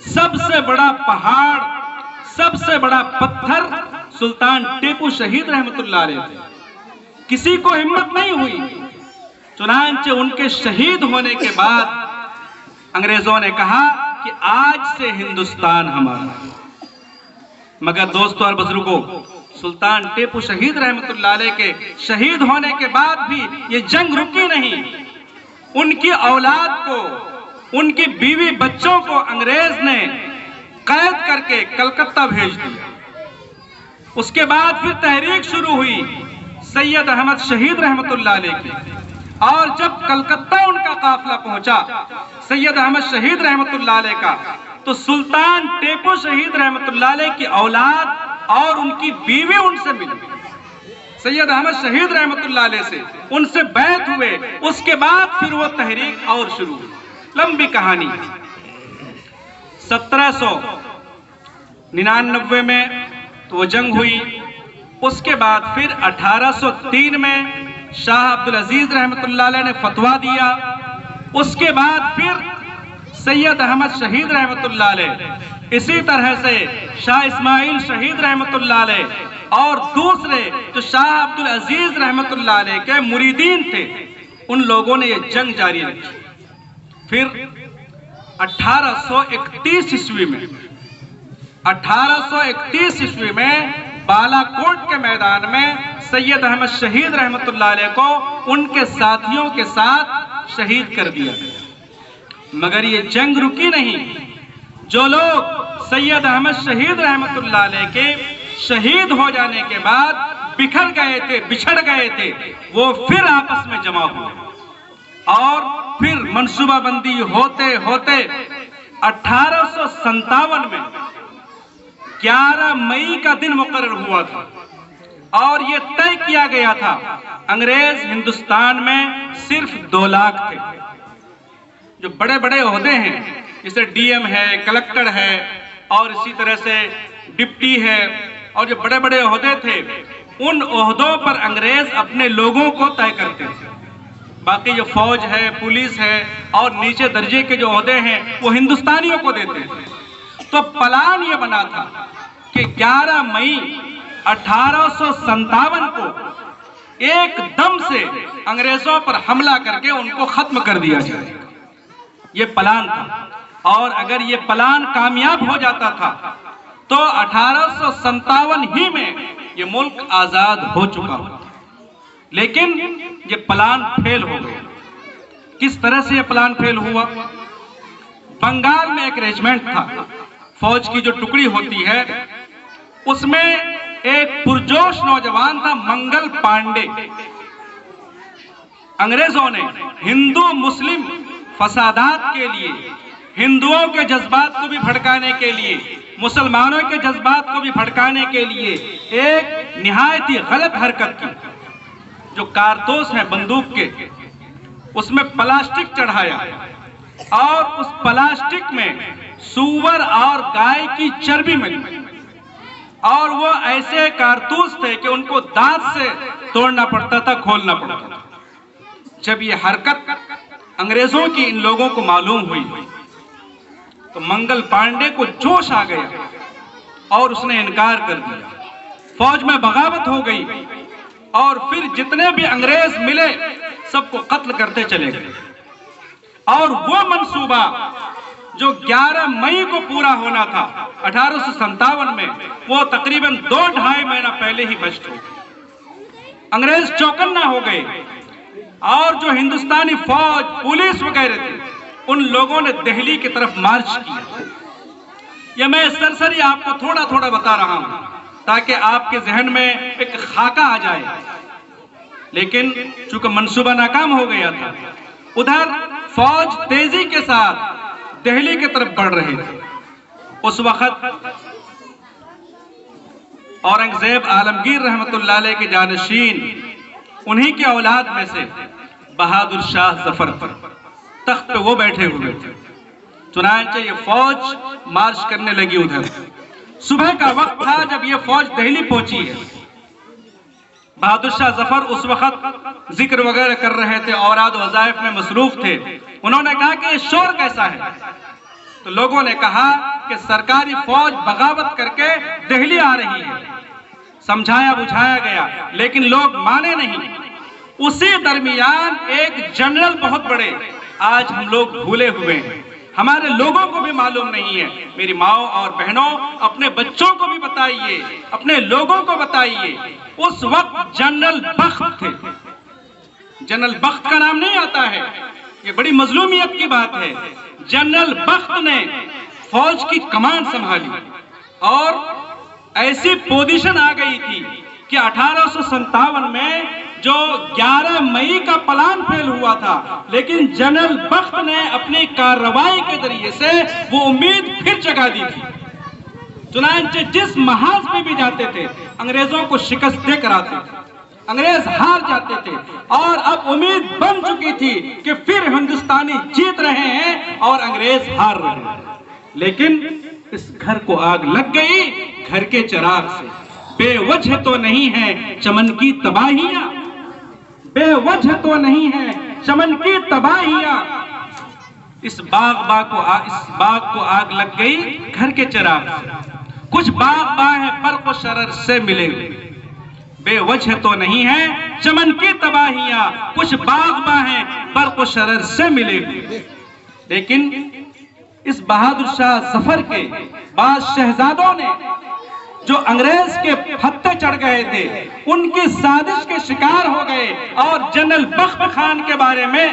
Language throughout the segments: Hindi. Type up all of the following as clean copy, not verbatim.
सबसे बड़ा पहाड़, सबसे बड़ा पत्थर सुल्तान टीपू शहीद रहमतुल्लाह अलैह थे। किसी को हिम्मत नहीं हुई। चुनांचे उनके शहीद होने के बाद अंग्रेजों ने कहा कि आज से हिंदुस्तान हमारा। मगर दोस्तों और बुजुर्गों, सुल्तान टीपू शहीद रहमतुल्लाह अलैह के शहीद होने के बाद भी ये जंग रुकी नहीं। उनकी औलाद को, उनकी बीवी बच्चों को अंग्रेज ने कैद करके कलकत्ता भेज दिया। उसके बाद फिर तहरीक शुरू हुई सैयद अहमद शहीद रहमतुल्लाह अलैह की। और जब कलकत्ता उनका काफिला पहुंचा सैयद अहमद शहीद रहमतुल्लाह अलैह का, तो सुल्तान टीपू शहीद रहमतुल्लाह अलैह की औलाद और उनकी बीवी उनसे मिली, सैयद अहमद शहीद रहमतुल्लाह अलैह से उनसे बैत हुए। उसके बाद फिर वो तहरीक और शुरू हुई। लंबी कहानी। 1799 में तो वो जंग हुई। उसके बाद फिर 1803 में शाह अब्दुल अजीज रहमतुल्लाह अलैह ने फतवा दिया। उसके बाद फिर सैयद अहमद शहीद रहमतुल्लाह अलैह, इसी तरह से शाह इस्माइल शहीद रहमतुल्लाह अलैह और दूसरे जो शाह अब्दुल अजीज रहमतुल्लाह अलैह के मुरीदीन थे, उन लोगों ने ये जंग जारी रखी। फिर 1831 ईस्वी में 1831 ईस्वी में बालाकोट के मैदान में सैयद अहमद शहीद रहमतुल्लाह अलैह को उनके साथियों के साथ शहीद कर दिया गया। मगर ये जंग रुकी नहीं। जो लोग सैयद अहमद शहीद रहमतुल्लाह अलैह के शहीद हो जाने के बाद बिखर गए थे, बिछड़ गए थे, वो फिर आपस में जमा हुए और फिर मंसूबाबंदी होते होते 1857 में 11 मई का दिन मुकर्रर हुआ था और ये तय किया गया था अंग्रेज हिंदुस्तान में सिर्फ 2 लाख थे। जो बड़े बड़े ओहदे हैं, जैसे डीएम है, कलेक्टर है और इसी तरह से डिप्टी है, और जो बड़े बड़े ओहदे थे, उन ओहदों पर अंग्रेज अपने लोगों को तय करते थे। बाकी जो फौज है, पुलिस है और नीचे दर्जे के जो ओहदे हैं, वो हिंदुस्तानियों को देते थे। तो प्लान ये बना था कि 11 मई 1857 को एकदम से अंग्रेजों पर हमला करके उनको खत्म कर दिया जाए। ये प्लान था और अगर ये प्लान कामयाब हो जाता था तो 1857 ही में ये मुल्क आजाद हो चुका होता। लेकिन ये प्लान फेल हो गया। किस तरह से ये प्लान फेल हुआ? बंगाल में एक रेजिमेंट था, फौज की जो टुकड़ी होती है, उसमें एक पुरजोश नौजवान था मंगल पांडे। अंग्रेजों ने हिंदू मुस्लिम फसादात के लिए, हिंदुओं के जज्बात को भी भड़काने के लिए, मुसलमानों के जज्बात को भी भड़काने के लिए एक निहायत ही गलत हरकत की। जो कारतूस है बंदूक के, उसमें प्लास्टिक चढ़ाया और उस प्लास्टिक में सूअर और गाय की चर्बी मिली और वो ऐसे कारतूस थे कि उनको दांत से तोड़ना पड़ता था, खोलना पड़ता था। जब ये हरकत अंग्रेजों की इन लोगों को मालूम हुई तो मंगल पांडे को जोश आ गया और उसने इनकार कर दिया। फौज में बगावत हो गई और फिर जितने भी अंग्रेज मिले सबको कत्ल करते चले गए। और वो मंसूबा जो 11 मई को पूरा होना था 1857 में, वो तकरीबन 2-2.5 महीना पहले ही भ्रष्ट हो गए। अंग्रेज चौकन्ना हो गए और जो हिंदुस्तानी फौज, पुलिस वगैरह थे, उन लोगों ने दिल्ली की तरफ मार्च किया। यह मैं सरसरी आपको थोड़ा थोड़ा बता रहा हूं ताकि आपके जहन में एक खाका आ जाए। लेकिन चूंकि मंसूबा नाकाम हो गया था, उधर फौज तेजी के साथ दिल्ली की तरफ बढ़ रही थी। उस वक्त औरंगजेब आलमगीर रहमतुल्लाह अलैह के जानशीन, उन्हीं के औलाद में से बहादुर शाह जफर तख्त पे वो बैठे हुए थे। चुनांचे ये फौज मार्च करने लगी उधर। सुबह का वक्त था जब ये फौज दिल्ली पहुंची है। बहादुर शाह जफर उस वक्त जिक्र वगैरह कर रहे थे, औराद वज़ाइफ में मसरूफ थे। उन्होंने कहा कि ये शोर कैसा है? तो लोगों ने कहा कि सरकारी फौज बगावत करके दिल्ली आ रही है। समझाया बुझाया गया, लेकिन लोग माने नहीं। उसी दरमियान एक जनरल बहुत बड़े, आज हम लोग भूले हुए हैं, हमारे लोगों को भी मालूम नहीं है। मेरी माओ और बहनों, अपने बच्चों को भी बताइए, अपने लोगों को बताइए। उस वक्त जनरल बख्त थे। जनरल बख्त का नाम नहीं आता है, ये बड़ी मजलूमियत की बात है। जनरल बख्त ने फौज की कमान संभाली और ऐसी पोजीशन आ गई थी कि 1857 में जो 11 मई का प्लान फेल हुआ था, लेकिन जनरल बख्त ने अपनी कार्रवाई के जरिए से वो उम्मीद फिर जगा दी थी। चुनांचे जिस महाज पे भी जाते थे, अंग्रेजों को शिकस्त देकर आते थे, अंग्रेज हार जाते थे और अब उम्मीद बन चुकी थी कि फिर हिंदुस्तानी जीत रहे हैं और अंग्रेज हार रहे हैं। लेकिन इस घर को आग लग गई घर के चिराग से। बेवजह तो नहीं है चमन की तबाहियां, बेवजह तो नहीं है चमन की तबाहियां। इस बाग को आग लग गई घर के चिराग से। कुछ बाग है बर्क़ और शरर से मिले, बेवजह तो नहीं है चमन की तबाहियां। कुछ बाग हैं बर्क़ और शरर से मिले। लेकिन इस बहादुर शाह जफर के बाद शहजादों ने जो अंग्रेज के फत्ते चढ़ गए थे, उनकी साजिश के शिकार हो गए और जनरल बख्त खान के बारे में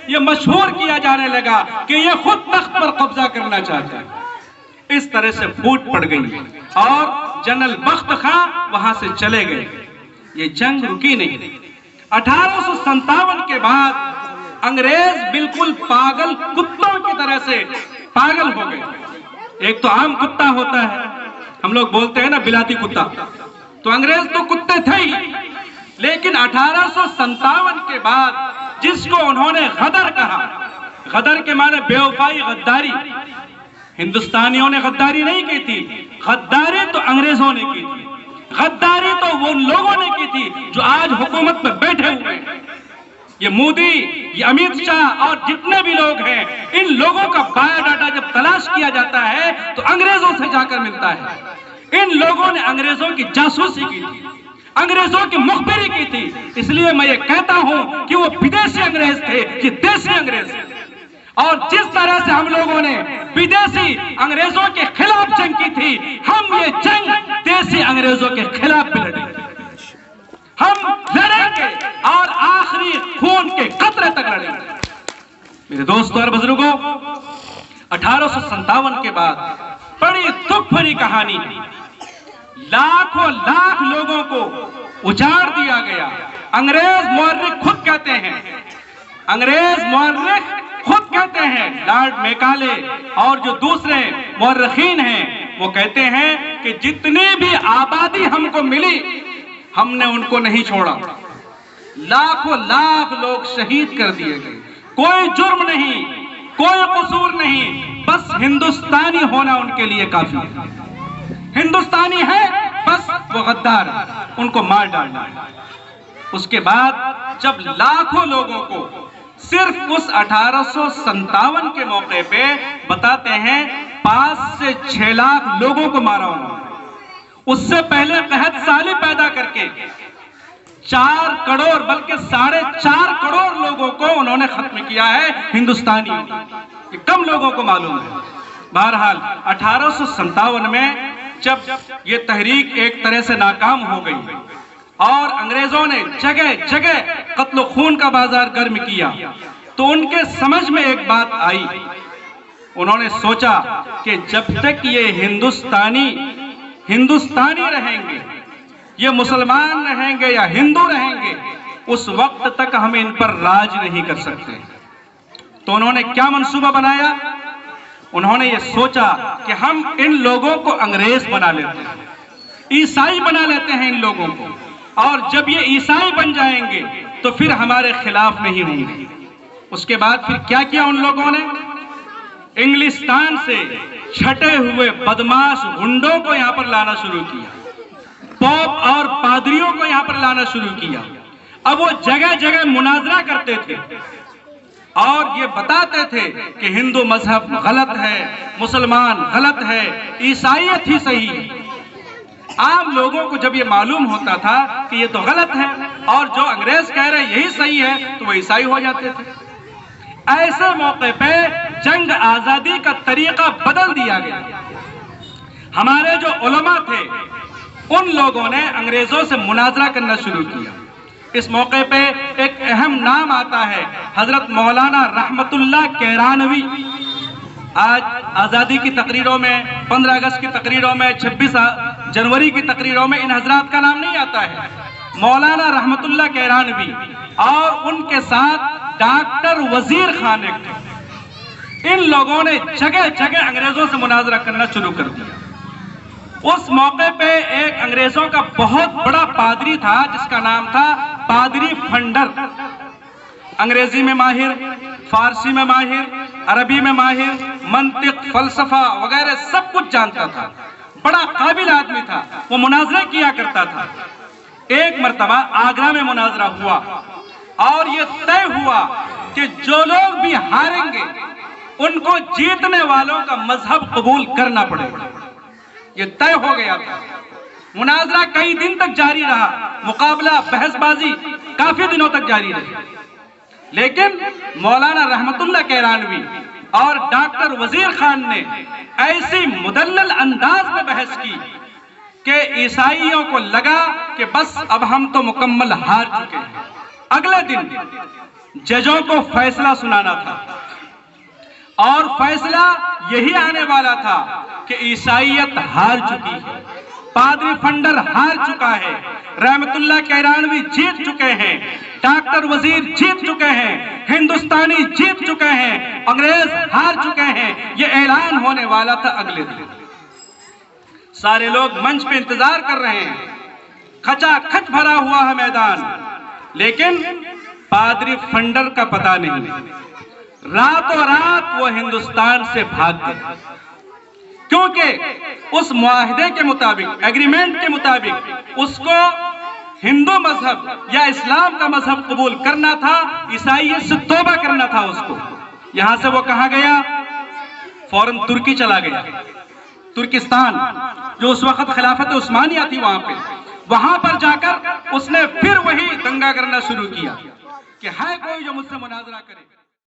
यह मशहूर किया जाने लगा कि यह खुद तख्त पर कब्जा करना चाहता है। इस तरह से फूट पड़ गई और जनरल बख्त खान वहां से चले गए। ये जंग रुकी नहीं। 1857 के बाद अंग्रेज बिल्कुल पागल कुत्तों की तरह से पागल हो गए। एक तो आम कुत्ता होता है, हम लोग बोलते हैं ना बिलाती कुत्ता, तो अंग्रेज तो कुत्ते थे ही, लेकिन 1857 के बाद जिसको उन्होंने गदर कहा, गदर के माने बेवफाई, गद्दारी। हिंदुस्तानियों ने गद्दारी नहीं की थी, गद्दारी तो अंग्रेजों ने की थी। गद्दारी तो वो लोगों ने की थी जो आज हुकूमत में बैठे हुए हैं। ये मोदी, ये अमित शाह और जितने भी लोग हैं, इन लोगों का बायोडाटा जब तलाश किया जाता है तो अंग्रेजों से जाकर मिलता है। इन लोगों ने अंग्रेजों की जासूसी की थी, अंग्रेजों की मुखबिरी की थी। इसलिए मैं ये कहता हूं कि वो विदेशी अंग्रेज थे, ये देसी अंग्रेज थे। और जिस तरह से हम लोगों ने विदेशी अंग्रेजों के खिलाफ जंग की थी, हम ये जंग देसी अंग्रेजों के खिलाफ भी लड़ेंगे। हम लड़ेंगे और आखिरी खून के कतरे तक लड़ेंगे। मेरे दोस्तों और बुजुर्गों, 1857 के बाद बड़ी दुख भरी कहानी है। लाखों लाख लोगों को उजाड़ दिया गया। अंग्रेज मुअर्रिख खुद कहते हैं, अंग्रेज मुअर्रिख खुद कहते हैं, लॉर्ड मैकाले और जो दूसरे मुअर्रिखीन हैं, वो कहते हैं कि जितनी भी आबादी हमको मिली, हमने उनको नहीं छोड़ा। लाखों लाख लोग शहीद कर दिए गए। कोई जुर्म नहीं, कोई कसूर नहीं, बस हिंदुस्तानी होना उनके लिए काफी है। हिंदुस्तानी है, बस वो गद्दार, उनको मार डालना है। उसके बाद जब लाखों लोगों को सिर्फ उस 1857 के मौके पे बताते हैं 5 से 6 लाख लोगों को मारा उन्होंने। उससे पहले कहत साली पैदा करके 4 करोड़ बल्कि 4.5 करोड़ लोगों को उन्होंने खत्म किया है हिंदुस्तानियों। ये कम लोगों को मालूम है। बहरहाल 1857 में जब ये तहरीक एक तरह से नाकाम हो गई और अंग्रेजों ने जगह जगह कत्ल खून का बाजार गर्म किया, तो उनके समझ में एक बात आई। उन्होंने सोचा कि जब तक ये हिंदुस्तानी रहेंगे, ये मुसलमान रहेंगे या हिंदू रहेंगे, उस वक्त तक हम इन पर राज नहीं कर सकते। तो उन्होंने क्या मंसूबा बनाया? उन्होंने ये सोचा कि हम इन लोगों को अंग्रेज बना लेते हैं, ईसाई बना लेते हैं इन लोगों को, और जब ये ईसाई बन जाएंगे तो फिर हमारे खिलाफ नहीं होंगे। उसके बाद फिर क्या किया उन लोगों ने? इंग्लिस्तान से छटे हुए बदमाश गुंडों को यहां पर लाना शुरू किया, पॉप और पादरियों को यहां पर लाना शुरू किया। अब वो जगह जगह मुनाजरा करते थे और ये बताते थे कि हिंदू मजहब गलत है, मुसलमान गलत है, ईसाईयत ही सही है। आम लोगों को जब ये मालूम होता था कि ये तो गलत है और जो अंग्रेज कह रहे यही सही है, तो वो ईसाई हो जाते थे। ऐसे मौके पे जंग आजादी का तरीका बदल दिया गया। हमारे जो उलमा थे उन लोगों ने अंग्रेजों से मुनाजरा करना शुरू किया। इस मौके पे एक अहम नाम आता है, हजरत मौलाना रहमतुल्लाह कैरानवी। आज आज़ादी की तकरीरों में, 15 अगस्त की तकरीरों में, 26 जनवरी की तकरीरों में इन हजरात का नाम नहीं आता है। मौलाना रहमतुल्लाह कैरानवी और उनके साथ डॉक्टर वजीर खान, इन लोगों ने जगह जगह अंग्रेजों से मुनाजरा करना शुरू कर दिया। उस मौके पे एक अंग्रेजों का बहुत बड़ा पादरी था जिसका नाम था पादरी फंडर। अंग्रेजी में माहिर, फारसी में माहिर, अरबी में माहिर, मंतिक, फलसफा वगैरह सब कुछ जानता था। बड़ा काबिल आदमी था। वो मुनाजरा किया करता था। एक मर्तबा आगरा में मुनाजरा हुआ और ये तय हुआ कि जो लोग भी हारेंगे उनको जीतने वालों का मजहब कबूल करना पड़ेगा। ये तय हो गया था। मुनाजरा कई दिन तक जारी रहा, मुकाबला, बहसबाजी काफी दिनों तक जारी रही। लेकिन मौलाना रहमतुल्लाह कैरानवी और डॉक्टर वजीर खान ने ऐसी मुदल्लल अंदाज में बहस की कि ईसाइयों को लगा कि बस अब हम तो मुकम्मल हार चुके हैं। अगले दिन जजों को फैसला सुनाना था और फैसला यही आने वाला था कि ईसाइयत हार चुकी है, पादरी फंडर हार चुका है, रहमतुल्लाह कैरानवी जीत चुके हैं, डॉक्टर वजीर जीत चुके हैं, हिंदुस्तानी जीत चुके हैं, अंग्रेज हार चुके हैं। यह ऐलान होने वाला था अगले दिन। सारे लोग मंच पे इंतजार कर रहे हैं, खचाखच भरा हुआ है मैदान, लेकिन पादरी फंडर का पता नहीं। रातों रात वो हिंदुस्तान से भाग गए, क्योंकि उस मुआहदे के मुताबिक, एग्रीमेंट के मुताबिक उसको हिंदू मजहब या इस्लाम का मजहब कबूल करना था, ईसाईयत से तौबा करना था उसको। यहां से वो कहां गया? फौरन तुर्की चला गया। तुर्किस्तान जो उस वक्त खिलाफत उस्मानिया थी, वहां पर जाकर उसने फिर वही दंगा करना शुरू किया कि है कोई जो मुझसे मुनाजरा करे।